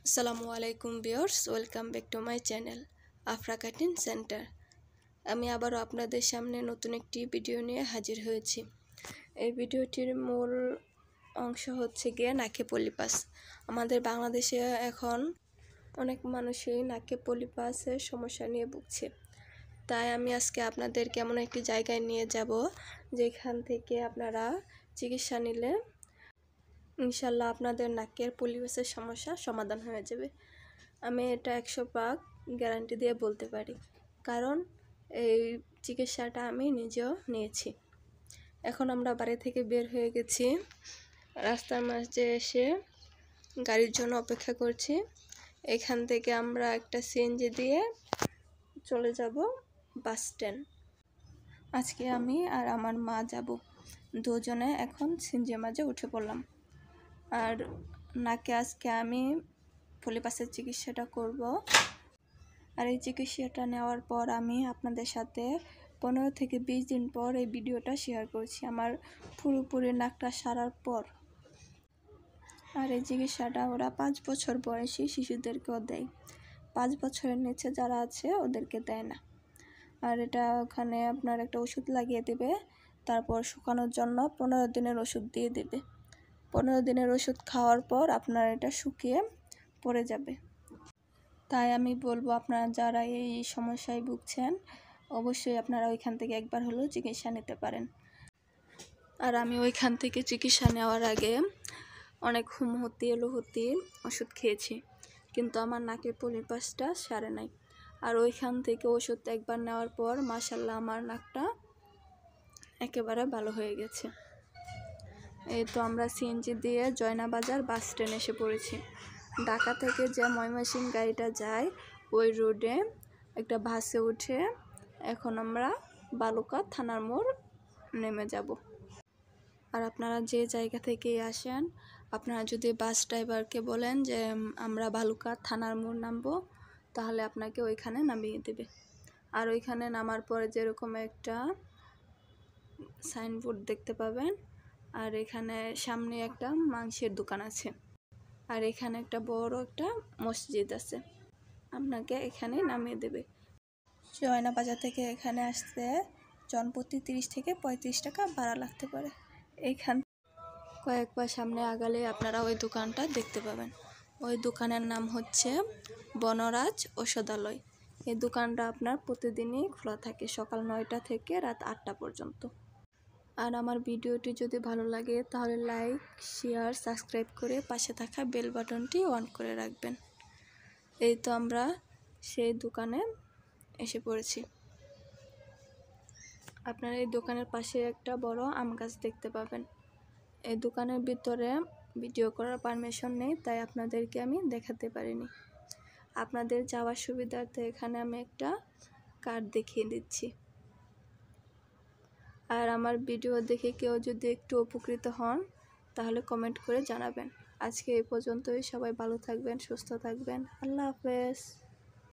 আসসালামু আলাইকুম viewers, welcome back to my channel Afra cutting centre. আমি আবারও আপনাদের সামনে নতুন একটি ভিডিও নিয়ে হাজির হয়েছি। এই ভিডিওটির মূল অংশ হচ্ছে গিয়ে নাকে পলিপাস। আমাদের বাংলাদেশে এখন অনেক মানুষই নাকে পলিপাসের সমস্যা নিয়ে ভুগছে। তাই আমি আজকে আপনাদেরকে এমন একটি জায়গায় নিয়ে যাব যেখান থেকে আপনারা চিকিৎসা নিলে ইনশাল্লাহ আপনাদের নাকের পলিপাসের সমস্যা সমাধান হয়ে যাবে। আমি এটা 100% গ্যারান্টি দিয়ে বলতে পারি, কারণ এই চিকিৎসাটা আমি নিজেও নিয়েছি। এখন আমরা বাড়ি থেকে বের হয়ে গেছি, রাস্তার মাঝে এসে গাড়ির জন্য অপেক্ষা করছি। এখান থেকে আমরা একটা সিএনজি দিয়ে চলে যাব বাস স্ট্যান্ড। আজকে আমি আর আমার মা যাব, দুজনে এখন সিএনজির মাঝে উঠে পড়লাম। আর নাকে আজকে আমি পলিপাসের চিকিৎসাটা করব। আর এই চিকিৎসাটা নেওয়ার পর আমি আপনাদের সাথে 15 থেকে 20 দিন পর এই ভিডিওটা শেয়ার করছি, আমার পুরোপুরি নাকটা সারার পর। আর এই চিকিৎসাটা ওরা 5 বছর বয়সী শিশুদেরকেও দেয়, 5 বছরের নিচে যারা আছে ওদেরকে দেয় না। আর এটা ওখানে আপনার একটা ওষুধ লাগিয়ে দেবে, তারপর শুকানোর জন্য 15 দিনের ওষুধ দিয়ে দেবে। 15 দিনের ওষুধ খাওয়ার পর আপনার এটা শুকিয়ে পড়ে যাবে। তাই আমি বলবো, আপনারা যারা এই সমস্যায় ভুগছেন অবশ্যই আপনারা ওইখান থেকে একবার হলেও চিকিৎসা নিতে পারেন। আর আমি ওইখান থেকে চিকিৎসা নেওয়ার আগে অনেক হুমহতি এলোহতি ওষুধ খেয়েছি, কিন্তু আমার নাকের পলিপাসটা সারে নাই। আর ওইখান থেকে ওষুধ একবার নেওয়ার পর মাশাআল্লাহ আমার নাকটা একেবারে ভালো হয়ে গেছে। এই তো আমরা সিএনজি দিয়ে জয়নাবাজার বাস স্ট্যান্ড এসে পড়েছি। ঢাকা থেকে যে ময়মনসিংহ গাড়িটা যায় ওই রোডে একটা বাসে উঠে এখন আমরা বালুকা থানার মোড় নেমে যাব। আর আপনারা যে জায়গা থেকে আসেন, আপনারা যদি বাস ড্রাইভারকে বলেন যে আমরা বালুকা থানার মোড় নামবো, তাহলে আপনাকে ওইখানে নামিয়ে দেবে। আর ওইখানে নামার পরে যেরকম একটা সাইনবোর্ড দেখতে পাবেন, আর এখানে সামনে একটা মাংসের দোকান আছে, আর এখানে একটা বড় একটা মসজিদ আছে, আপনাকে এখানে নামিয়ে দেবে। জয়নাবাজার থেকে এখানে আসতে জনপ্রতি 30 থেকে 35 টাকা ভাড়া লাগতে পারে। এইখান কয়েকবার সামনে আগালে আপনারা ওই দোকানটা দেখতে পাবেন। ওই দোকানের নাম হচ্ছে বনরাজ ঔষধালয়। এই দোকানটা আপনার প্রতিদিনই খোলা থাকে, সকাল 9টা থেকে রাত 8টা পর্যন্ত। আর আমার ভিডিওটি যদি ভালো লাগে তাহলে লাইক, শেয়ার, সাবস্ক্রাইব করে পাশে থাকা বেল বাটনটি অন করে রাখবেন। এই তো আমরা সেই দোকানে এসে পড়েছি। আপনারা এই দোকানের পাশে একটা বড় আম গাছ দেখতে পাবেন। এই দোকানের ভিতরে ভিডিও করার পারমিশন নেই, তাই আপনাদেরকে আমি দেখাতে পারিনি। আপনাদের যাওয়ার সুবিধার্থে এখানে আমি একটা কার্ড দেখিয়ে দিচ্ছি। আর আমার ভিডিও দেখে কেউ যদি একটু উপকৃত হন তাহলে কমেন্ট করে জানাবেন। আজকে এই পর্যন্তই। সবাই ভালো থাকবেন, সুস্থ থাকবেন। আল্লাহ হাফেজ।